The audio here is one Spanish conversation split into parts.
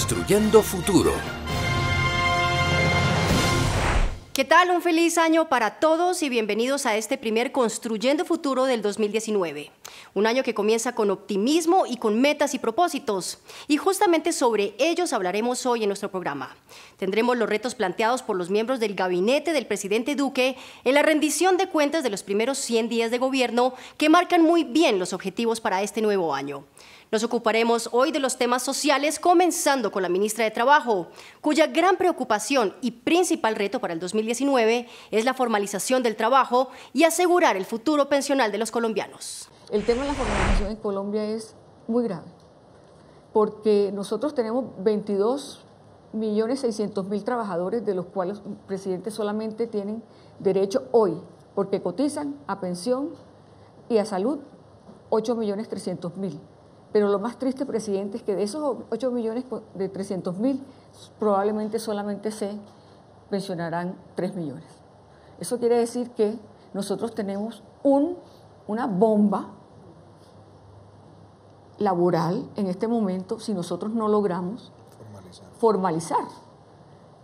Construyendo Futuro. ¿Qué tal? Un feliz año para todos y bienvenidos a este primer Construyendo Futuro del 2019. Un año que comienza con optimismo y con metas y propósitos. Y justamente sobre ellos hablaremos hoy en nuestro programa. Tendremos los retos planteados por los miembros del gabinete del presidente Duque en la rendición de cuentas de los primeros 100 días de gobierno que marcan muy bien los objetivos para este nuevo año. Nos ocuparemos hoy de los temas sociales, comenzando con la ministra de Trabajo, cuya gran preocupación y principal reto para el 2019 es la formalización del trabajo y asegurar el futuro pensional de los colombianos. El tema de la formalización en Colombia es muy grave, porque nosotros tenemos 22.600.000 trabajadores, de los cuales los presidentes solamente tienen derecho hoy, porque cotizan a pensión y a salud, 8.300.000. Pero lo más triste, presidente, es que de esos 8.300.000, probablemente solamente se pensionarán 3 millones. Eso quiere decir que nosotros tenemos una bomba laboral en este momento si nosotros no logramos formalizar.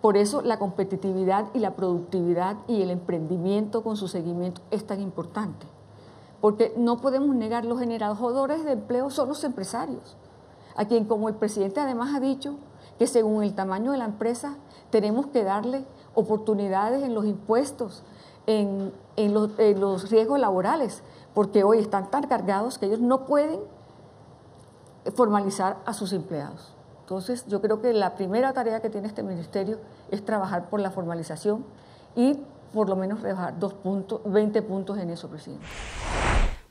Por eso la competitividad y la productividad y el emprendimiento con su seguimiento es tan importante. Porque no podemos negar, los generadores de empleo son los empresarios, a quien, como el presidente además ha dicho, que según el tamaño de la empresa tenemos que darle oportunidades en los impuestos, en los riesgos laborales, porque hoy están tan cargados que ellos no pueden formalizar a sus empleados. Entonces, yo creo que la primera tarea que tiene este ministerio es trabajar por la formalización y por lo menos rebajar 20 puntos en eso, presidente.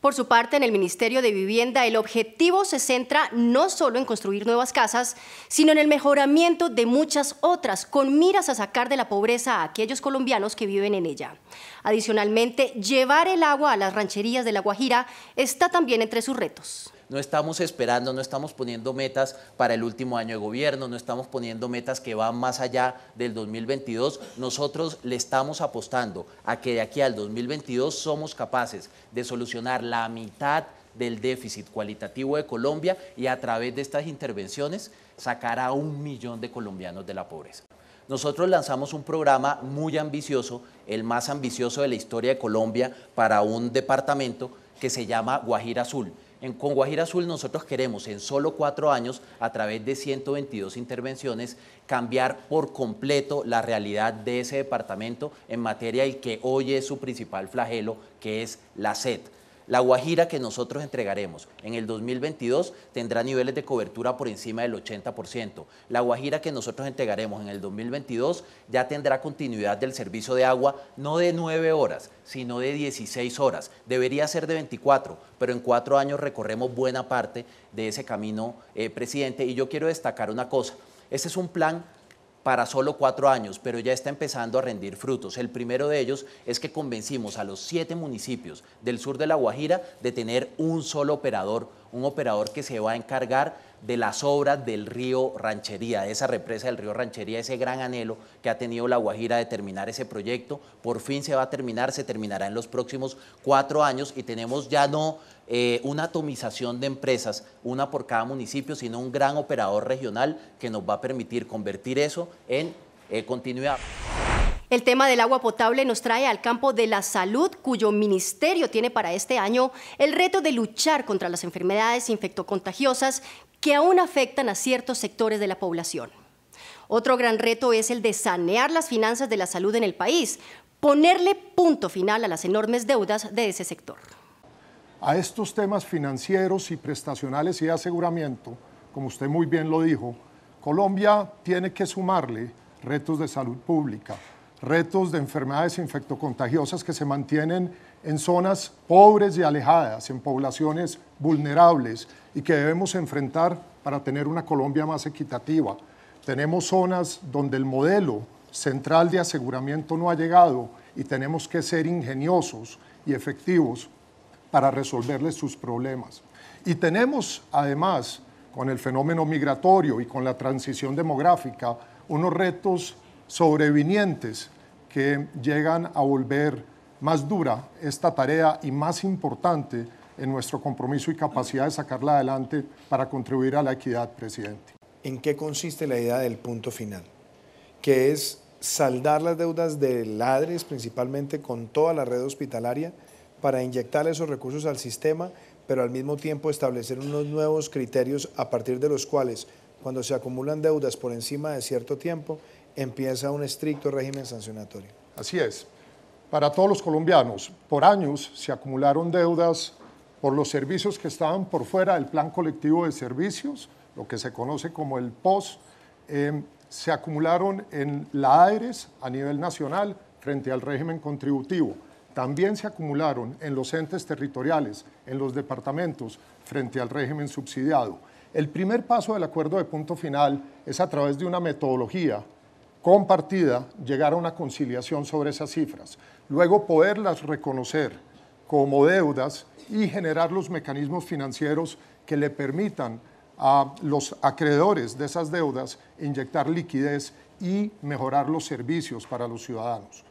Por su parte, en el Ministerio de Vivienda, el objetivo se centra no solo en construir nuevas casas, sino en el mejoramiento de muchas otras, con miras a sacar de la pobreza a aquellos colombianos que viven en ella. Adicionalmente, llevar el agua a las rancherías de La Guajira está también entre sus retos. No estamos esperando, no estamos poniendo metas para el último año de gobierno, no estamos poniendo metas que van más allá del 2022. Nosotros le estamos apostando a que de aquí al 2022 somos capaces de solucionar la mitad del déficit cualitativo de Colombia y a través de estas intervenciones sacar a 1 millón de colombianos de la pobreza. Nosotros lanzamos un programa muy ambicioso, el más ambicioso de la historia de Colombia para un departamento que se llama Guajira Azul. Con Guajira Azul nosotros queremos en solo 4 años, a través de 122 intervenciones, cambiar por completo la realidad de ese departamento en materia del que hoy es su principal flagelo, que es la sed. La Guajira que nosotros entregaremos en el 2022 tendrá niveles de cobertura por encima del 80%. La Guajira que nosotros entregaremos en el 2022 ya tendrá continuidad del servicio de agua no de 9 horas, sino de 16 horas. Debería ser de 24, pero en 4 años recorremos buena parte de ese camino, presidente. Y yo quiero destacar una cosa, este es un plan para solo 4 años, pero ya está empezando a rendir frutos. El primero de ellos es que convencimos a los 7 municipios del sur de La Guajira de tener un solo operador, un operador que se va a encargar de las obras del río Ranchería, de esa represa del río Ranchería, ese gran anhelo que ha tenido La Guajira de terminar ese proyecto. Por fin se va a terminar, se terminará en los próximos 4 años y tenemos ya no una atomización de empresas, una por cada municipio, sino un gran operador regional que nos va a permitir convertir eso en continuidad. El tema del agua potable nos trae al campo de la salud, cuyo ministerio tiene para este año el reto de luchar contra las enfermedades infectocontagiosas que aún afectan a ciertos sectores de la población. Otro gran reto es el de sanear las finanzas de la salud en el país, ponerle punto final a las enormes deudas de ese sector. A estos temas financieros y prestacionales y de aseguramiento, como usted muy bien lo dijo, Colombia tiene que sumarle retos de salud pública, retos de enfermedades infectocontagiosas que se mantienen en zonas pobres y alejadas, en poblaciones vulnerables y que debemos enfrentar para tener una Colombia más equitativa. Tenemos zonas donde el modelo central de aseguramiento no ha llegado y tenemos que ser ingeniosos y efectivos para resolverles sus problemas. Y tenemos además, con el fenómeno migratorio y con la transición demográfica, unos retos sobrevinientes que llegan a volver más dura esta tarea y más importante en nuestro compromiso y capacidad de sacarla adelante para contribuir a la equidad, presidente. en qué consiste la idea del punto final, que es saldar las deudas de Ladres, principalmente con toda la red hospitalaria, para inyectar esos recursos al sistema, pero al mismo tiempo establecer unos nuevos criterios a partir de los cuales, cuando se acumulan deudas por encima de cierto tiempo, empieza un estricto régimen sancionatorio. Así es. Para todos los colombianos, por años se acumularon deudas por los servicios que estaban por fuera del Plan Colectivo de Servicios, lo que se conoce como el POS, se acumularon en la AERES a nivel nacional frente al régimen contributivo. También se acumularon en los entes territoriales, en los departamentos, frente al régimen subsidiado. El primer paso del acuerdo de punto final es, a través de una metodología compartida, llegar a una conciliación sobre esas cifras. Luego poderlas reconocer como deudas y generar los mecanismos financieros que le permitan a los acreedores de esas deudas inyectar liquidez y mejorar los servicios para los ciudadanos.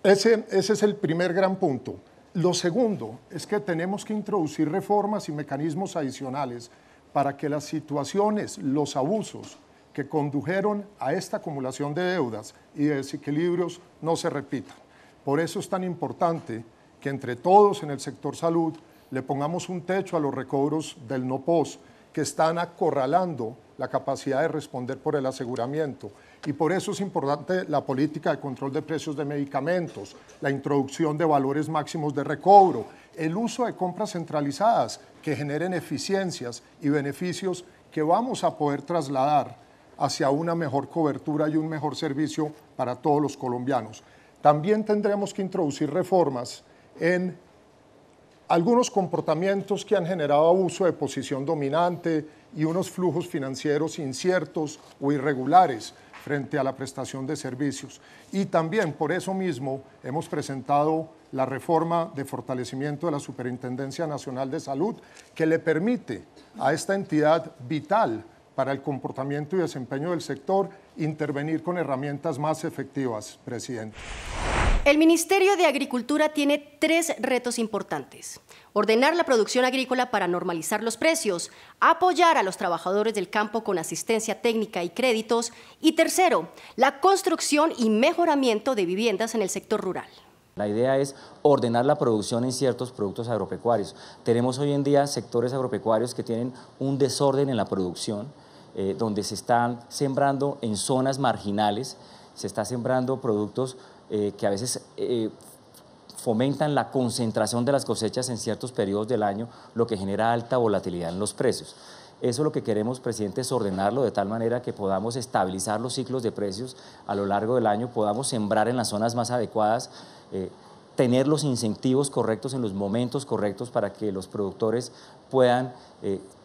Ese es el primer gran punto. Lo segundo es que tenemos que introducir reformas y mecanismos adicionales para que las situaciones, los abusos que condujeron a esta acumulación de deudas y de desequilibrios no se repitan. Por eso es tan importante que entre todos en el sector salud le pongamos un techo a los recobros del no-POS, que están acorralando la capacidad de responder por el aseguramiento. Y por eso es importante la política de control de precios de medicamentos, la introducción de valores máximos de recobro, el uso de compras centralizadas que generen eficiencias y beneficios que vamos a poder trasladar hacia una mejor cobertura y un mejor servicio para todos los colombianos. También tendremos que introducir reformas en algunos comportamientos que han generado abuso de posición dominante y unos flujos financieros inciertos o irregulares frente a la prestación de servicios. Y también por eso mismo hemos presentado la reforma de fortalecimiento de la Superintendencia Nacional de Salud, que le permite a esta entidad vital para el comportamiento y desempeño del sector intervenir con herramientas más efectivas, presidente. El Ministerio de Agricultura tiene 3 retos importantes: ordenar la producción agrícola para normalizar los precios, apoyar a los trabajadores del campo con asistencia técnica y créditos, y tercero, la construcción y mejoramiento de viviendas en el sector rural. La idea es ordenar la producción en ciertos productos agropecuarios. Tenemos hoy en día sectores agropecuarios que tienen un desorden en la producción, donde se están sembrando en zonas marginales, se está sembrando productos que a veces fomentan la concentración de las cosechas en ciertos periodos del año, lo que genera alta volatilidad en los precios. Eso lo que queremos, presidente, es ordenarlo de tal manera que podamos estabilizar los ciclos de precios a lo largo del año, podamos sembrar en las zonas más adecuadas, tener los incentivos correctos en los momentos correctos para que los productores puedan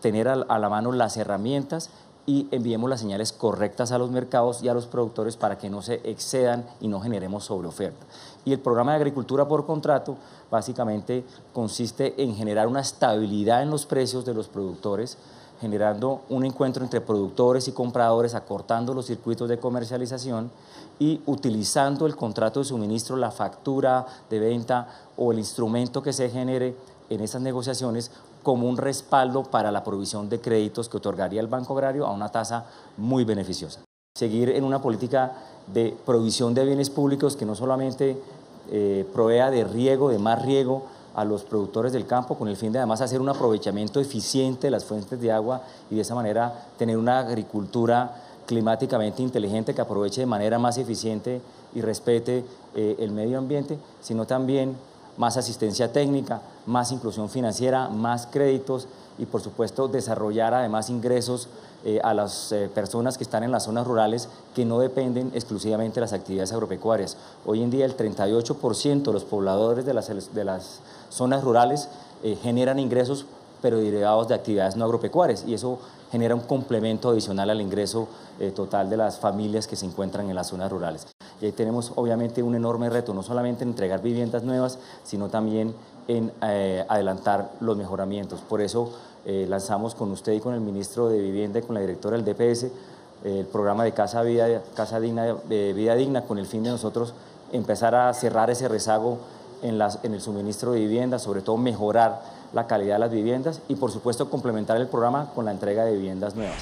tener a la mano las herramientas y enviemos las señales correctas a los mercados y a los productores para que no se excedan y no generemos sobreoferta. Y el programa de agricultura por contrato básicamente consiste en generar una estabilidad en los precios de los productores, generando un encuentro entre productores y compradores, acortando los circuitos de comercialización y utilizando el contrato de suministro, la factura de venta o el instrumento que se genere en esas negociaciones como un respaldo para la provisión de créditos que otorgaría el Banco Agrario a una tasa muy beneficiosa. Seguir en una política de provisión de bienes públicos que no solamente provea de riego, de más riego a los productores del campo, con el fin de además hacer un aprovechamiento eficiente de las fuentes de agua y de esa manera tener una agricultura climáticamente inteligente que aproveche de manera más eficiente y respete el medio ambiente, sino también más asistencia técnica, más inclusión financiera, más créditos y por supuesto desarrollar además ingresos a las personas que están en las zonas rurales que no dependen exclusivamente de las actividades agropecuarias. Hoy en día el 38% de los pobladores de las zonas rurales generan ingresos pero derivados de actividades no agropecuarias y eso genera un complemento adicional al ingreso total de las familias que se encuentran en las zonas rurales. Y ahí tenemos obviamente un enorme reto, no solamente en entregar viviendas nuevas, sino también en adelantar los mejoramientos. Por eso lanzamos con usted y con el ministro de Vivienda y con la directora del DPS el programa de Casa Digna, Vida Digna, con el fin de nosotros empezar a cerrar ese rezago en el suministro de vivienda, sobre todo mejorar la calidad de las viviendas y, por supuesto, complementar el programa con la entrega de viviendas nuevas.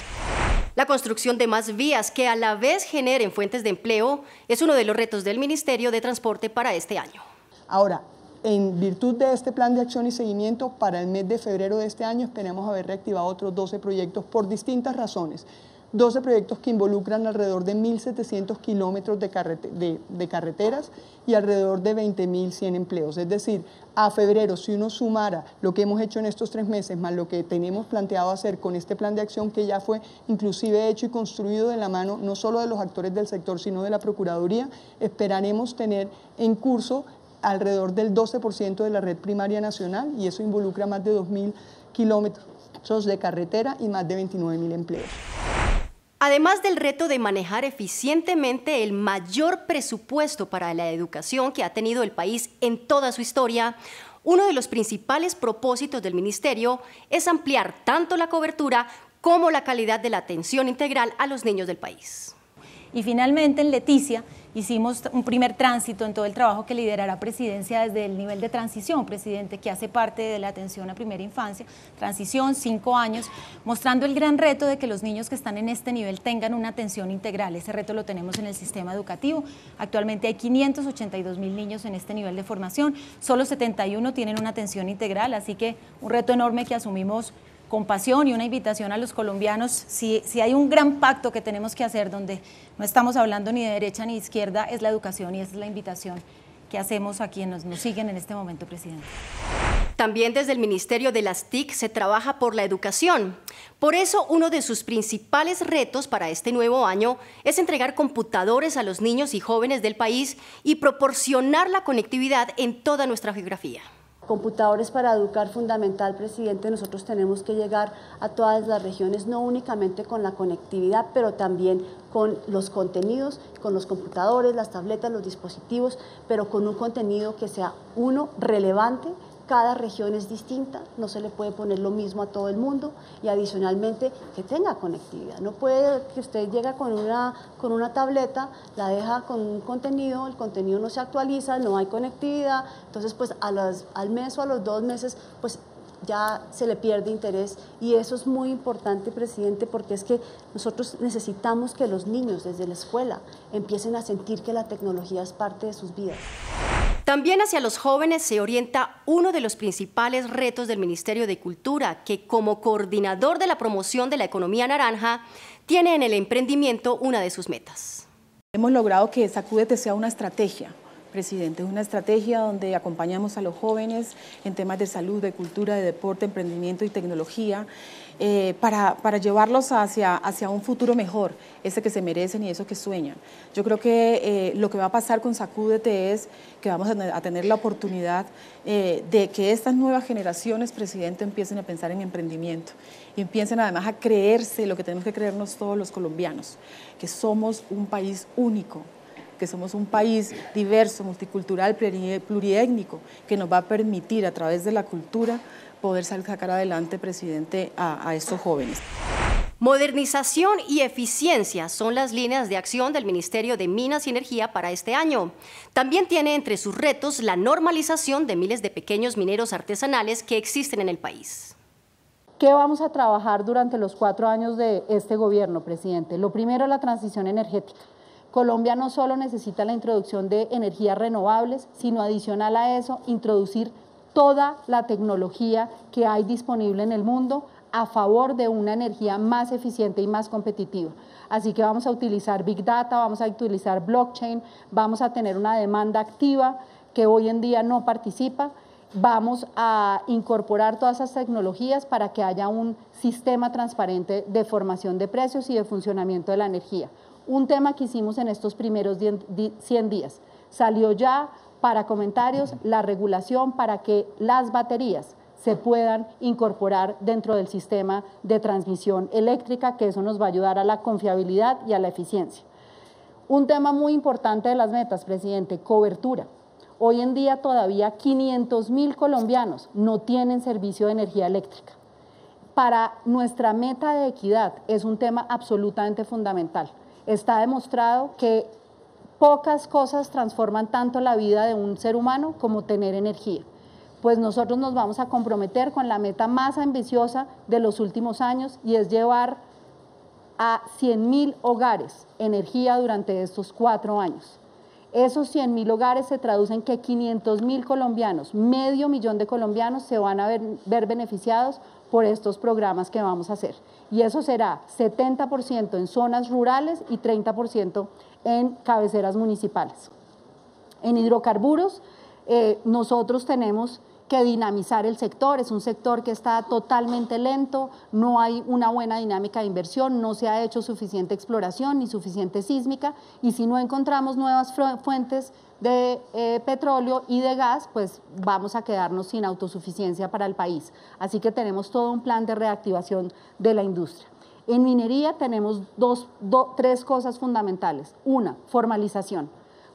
La construcción de más vías que a la vez generen fuentes de empleo es uno de los retos del Ministerio de Transporte para este año. Ahora, en virtud de este plan de acción y seguimiento, para el mes de febrero de este año esperamos haber reactivado otros 12 proyectos por distintas razones. 12 proyectos que involucran alrededor de 1.700 kilómetros de carreteras y alrededor de 20.100 empleos. Es decir, a febrero, si uno sumara lo que hemos hecho en estos 3 meses, más lo que tenemos planteado hacer con este plan de acción que ya fue inclusive hecho y construido de la mano no solo de los actores del sector, sino de la Procuraduría, esperaremos tener en curso alrededor del 12% de la red primaria nacional, y eso involucra más de 2.000 kilómetros de carretera y más de 29.000 empleos. Además del reto de manejar eficientemente el mayor presupuesto para la educación que ha tenido el país en toda su historia, uno de los principales propósitos del Ministerio es ampliar tanto la cobertura como la calidad de la atención integral a los niños del país. Y finalmente en Leticia hicimos un primer tránsito en todo el trabajo que liderará Presidencia desde el nivel de transición, presidente, que hace parte de la atención a primera infancia, transición, 5 años, mostrando el gran reto de que los niños que están en este nivel tengan una atención integral. Ese reto lo tenemos en el sistema educativo. Actualmente hay 582.000 niños en este nivel de formación, solo 71 tienen una atención integral, así que un reto enorme que asumimos con pasión y una invitación a los colombianos. Si hay un gran pacto que tenemos que hacer donde no estamos hablando ni de derecha ni de izquierda, es la educación, y esa es la invitación que hacemos a quienes nos siguen en este momento, presidente. También desde el Ministerio de las TIC se trabaja por la educación. Por eso, uno de sus principales retos para este nuevo año es entregar computadores a los niños y jóvenes del país y proporcionar la conectividad en toda nuestra geografía. Computadores para educar, fundamental, presidente. Nosotros tenemos que llegar a todas las regiones, no únicamente con la conectividad, pero también con los contenidos, con los computadores, las tabletas, los dispositivos, pero con un contenido que sea, uno, relevante. Cada región es distinta, no se le puede poner lo mismo a todo el mundo, y adicionalmente que tenga conectividad. No puede que usted llega con una tableta, la deja con un contenido, el contenido no se actualiza, no hay conectividad, entonces pues al mes o a los 2 meses pues ya se le pierde interés, y eso es muy importante, presidente, porque es que nosotros necesitamos que los niños desde la escuela empiecen a sentir que la tecnología es parte de sus vidas. También hacia los jóvenes se orienta uno de los principales retos del Ministerio de Cultura, que como coordinador de la promoción de la economía naranja, tiene en el emprendimiento una de sus metas. Hemos logrado que Sacúdete sea una estrategia, presidente, es una estrategia donde acompañamos a los jóvenes en temas de salud, de cultura, de deporte, emprendimiento y tecnología, para llevarlos hacia un futuro mejor, ese que se merecen y eso que sueñan. Yo creo que lo que va a pasar con Sacúdete es que vamos a tener la oportunidad de que estas nuevas generaciones, presidente, empiecen a pensar en emprendimiento y empiecen además a creerse lo que tenemos que creernos todos los colombianos, que somos un país único, que somos un país diverso, multicultural, pluriétnico, que nos va a permitir a través de la cultura poder sacar adelante, presidente, a estos jóvenes. Modernización y eficiencia son las líneas de acción del Ministerio de Minas y Energía para este año. También tiene entre sus retos la normalización de miles de pequeños mineros artesanales que existen en el país. ¿Qué vamos a trabajar durante los 4 años de este gobierno, presidente? Lo primero, la transición energética. Colombia no solo necesita la introducción de energías renovables, sino adicional a eso, introducir toda la tecnología que hay disponible en el mundo a favor de una energía más eficiente y más competitiva. Así que vamos a utilizar Big Data, vamos a utilizar blockchain, vamos a tener una demanda activa que hoy en día no participa. Vamos a incorporar todas esas tecnologías para que haya un sistema transparente de formación de precios y de funcionamiento de la energía. Un tema que hicimos en estos primeros 100 días. Salió ya para comentarios la regulación para que las baterías se puedan incorporar dentro del sistema de transmisión eléctrica, que eso nos va a ayudar a la confiabilidad y a la eficiencia. Un tema muy importante de las metas, presidente, cobertura. Hoy en día todavía 500.000 colombianos no tienen servicio de energía eléctrica. Para nuestra meta de equidad es un tema absolutamente fundamental. Está demostrado que pocas cosas transforman tanto la vida de un ser humano como tener energía. pues nosotros nos vamos a comprometer con la meta más ambiciosa de los últimos años y es llevar a 100.000 hogares energía durante estos 4 años. Esos 100.000 hogares se traducen que 500.000 colombianos, medio millón de colombianos se van a ver beneficiados por estos programas que vamos a hacer. Y eso será 70% en zonas rurales y 30% en cabeceras municipales. En hidrocarburos, nosotros tenemos que dinamizar el sector, es un sector que está totalmente lento, no hay una buena dinámica de inversión, no se ha hecho suficiente exploración ni suficiente sísmica, y si no encontramos nuevas fuentes de petróleo y de gas, pues vamos a quedarnos sin autosuficiencia para el país. Así que tenemos todo un plan de reactivación de la industria. En minería tenemos tres cosas fundamentales. Una, formalización.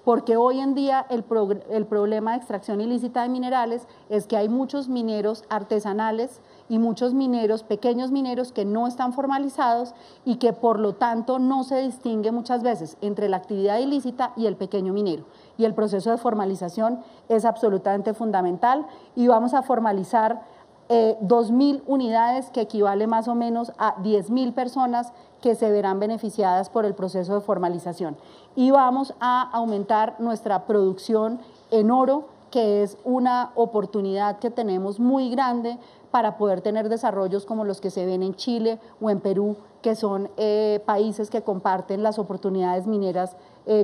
Porque hoy en día el problema de extracción ilícita de minerales es que hay muchos mineros artesanales y muchos mineros, pequeños mineros que no están formalizados y que por lo tanto no se distingue muchas veces entre la actividad ilícita y el pequeño minero. Y el proceso de formalización es absolutamente fundamental y vamos a formalizar 2.000 unidades que equivale más o menos a 10.000 personas que se verán beneficiadas por el proceso de formalización. Y vamos a aumentar nuestra producción en oro, que es una oportunidad que tenemos muy grande para poder tener desarrollos como los que se ven en Chile o en Perú, que son países que comparten las oportunidades mineras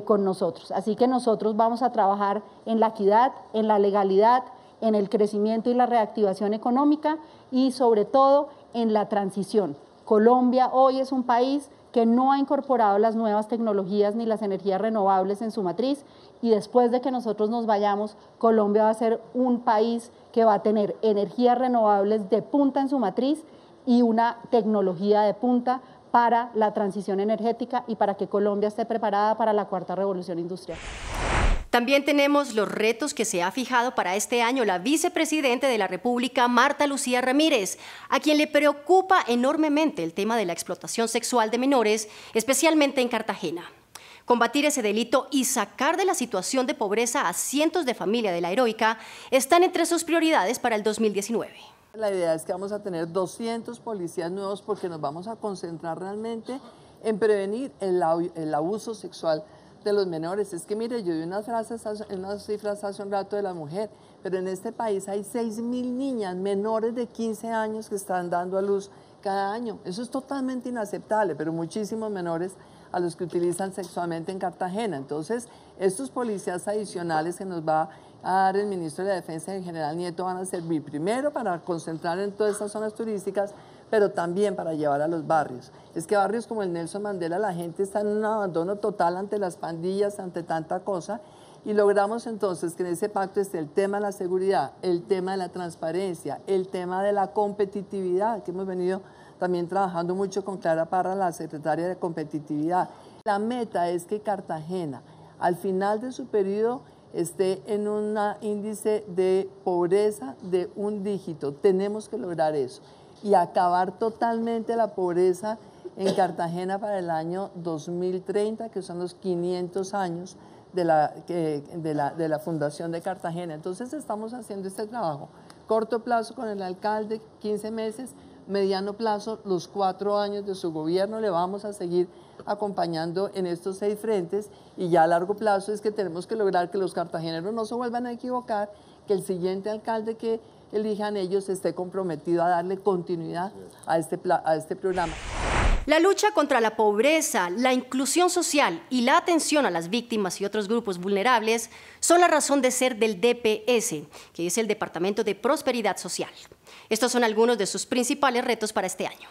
con nosotros. Así que nosotros vamos a trabajar en la equidad, en la legalidad, en el crecimiento y la reactivación económica y sobre todo en la transición. Colombia hoy es un país que no ha incorporado las nuevas tecnologías ni las energías renovables en su matriz y después de que nosotros nos vayamos, Colombia va a ser un país que va a tener energías renovables de punta en su matriz y una tecnología de punta para la transición energética y para que Colombia esté preparada para la cuarta revolución industrial. También tenemos los retos que se ha fijado para este año la vicepresidenta de la República, Marta Lucía Ramírez, a quien le preocupa enormemente el tema de la explotación sexual de menores, especialmente en Cartagena. Combatir ese delito y sacar de la situación de pobreza a cientos de familias de La Heroica están entre sus prioridades para el 2019. La idea es que vamos a tener 200 policías nuevos porque nos vamos a concentrar realmente en prevenir el abuso sexual de los menores. Es que mire, yo di unas cifras hace un rato de la mujer, pero en este país hay 6.000 niñas menores de 15 años que están dando a luz cada año. Eso es totalmente inaceptable, pero muchísimos menores a los que utilizan sexualmente en Cartagena. Entonces, estos policías adicionales que nos va a dar el ministro de la Defensa, el general Nieto, van a servir primero para concentrar en todas estas zonas turísticas, pero también para llevar a los barrios. Es que barrios como el Nelson Mandela, la gente está en un abandono total ante las pandillas, ante tanta cosa, y logramos entonces que en ese pacto esté el tema de la seguridad, el tema de la transparencia, el tema de la competitividad, que hemos venido también trabajando mucho con Clara Parra, la secretaria de Competitividad. La meta es que Cartagena, al final de su periodo, esté en un índice de pobreza de 1 dígito. Tenemos que lograr eso y acabar totalmente la pobreza en Cartagena para el año 2030, que son los 500 años de la fundación de Cartagena. Entonces estamos haciendo este trabajo. Corto plazo con el alcalde, 15 meses, mediano plazo, los 4 años de su gobierno, le vamos a seguir acompañando en estos 6 frentes y ya a largo plazo es que tenemos que lograr que los cartageneros no se vuelvan a equivocar, que el siguiente alcalde que elijan ellos esté comprometido a darle continuidad a este programa. La lucha contra la pobreza, la inclusión social y la atención a las víctimas y otros grupos vulnerables son la razón de ser del DPS, que es el Departamento de Prosperidad Social. Estos son algunos de sus principales retos para este año.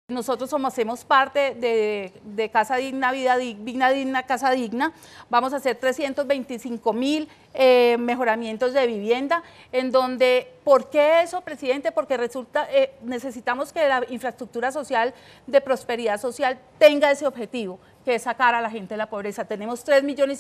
Nosotros hacemos parte de Casa Digna, Vida Digna, Casa Digna. Vamos a hacer 325.000 mejoramientos de vivienda, en donde, ¿por qué eso, presidente? Porque necesitamos que la infraestructura social de prosperidad social tenga ese objetivo, que es sacar a la gente de la pobreza. Tenemos 3,5 millones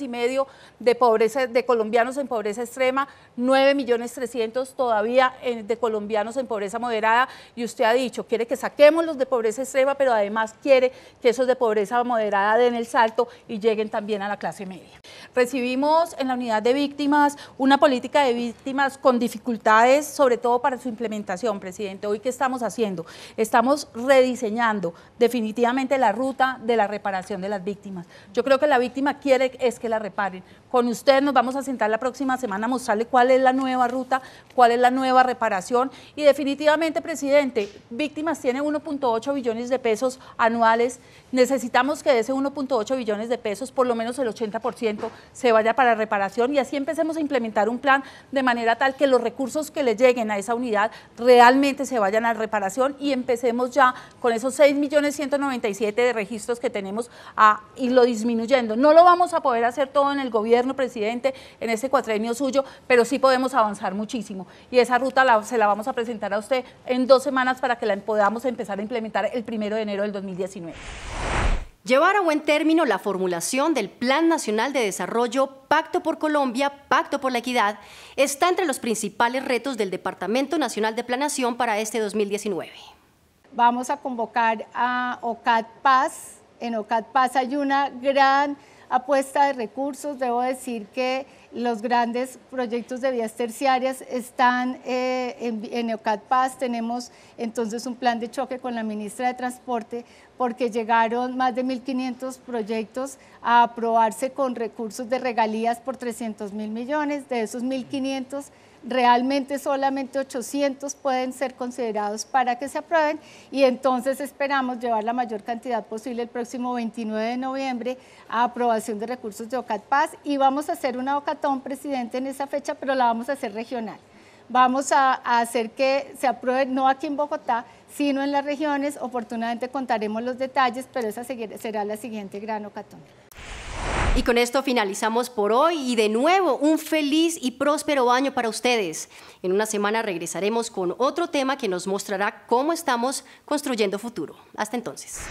de colombianos en pobreza extrema, 9,300,000 todavía de colombianos en pobreza moderada, y usted ha dicho, quiere que saquemos los de pobreza extrema, pero además quiere que esos de pobreza moderada den el salto y lleguen también a la clase media. Recibimos en la unidad de víctimas una política de víctimas con dificultades, sobre todo para su implementación, presidente. Hoy, ¿qué estamos haciendo? Estamos rediseñando definitivamente la ruta de la reparación de las víctimas. Yo creo que la víctima quiere es que la reparen. Con usted nos vamos a sentar la próxima semana a mostrarle cuál es la nueva ruta, cuál es la nueva reparación, y definitivamente, presidente, víctimas tiene 1,8 billones de pesos anuales. Necesitamos que de ese 1,8 billones de pesos, por lo menos el 80% se vaya para reparación, y así empecemos a implementar un plan de manera tal que los recursos que le lleguen a esa unidad realmente se vayan a reparación, y empecemos ya con esos 6,197,000 de registros que tenemos a irlo disminuyendo. No lo vamos a poder hacer todo en el gobierno, presidente, en este cuatrienio suyo, pero sí podemos avanzar muchísimo, y esa ruta se la vamos a presentar a usted en 2 semanas para que la podamos empezar a implementar el 1 de enero del 2019. Llevar a buen término la formulación del Plan Nacional de Desarrollo Pacto por Colombia, Pacto por la Equidad, está entre los principales retos del Departamento Nacional de Planeación para este 2019. Vamos a convocar a OCAD Paz. En OCAD Paz hay una gran apuesta de recursos. Debo decir que los grandes proyectos de vías terciarias están en OCAD Paz. Tenemos entonces un plan de choque con la ministra de Transporte, porque llegaron más de 1.500 proyectos a aprobarse con recursos de regalías por 300.000 millones. De esos 1.500, realmente solamente 800 pueden ser considerados para que se aprueben, y entonces esperamos llevar la mayor cantidad posible el próximo 29 de noviembre a aprobación de recursos de OCAD Paz, y vamos a hacer una OCATón, presidente, en esa fecha, pero la vamos a hacer regional. Vamos a hacer que se apruebe no aquí en Bogotá, sino en las regiones. Oportunamente contaremos los detalles, pero esa será la siguiente gran OCATón. Y con esto finalizamos por hoy, y de nuevo un feliz y próspero año para ustedes. En una semana regresaremos con otro tema que nos mostrará cómo estamos construyendo futuro. Hasta entonces.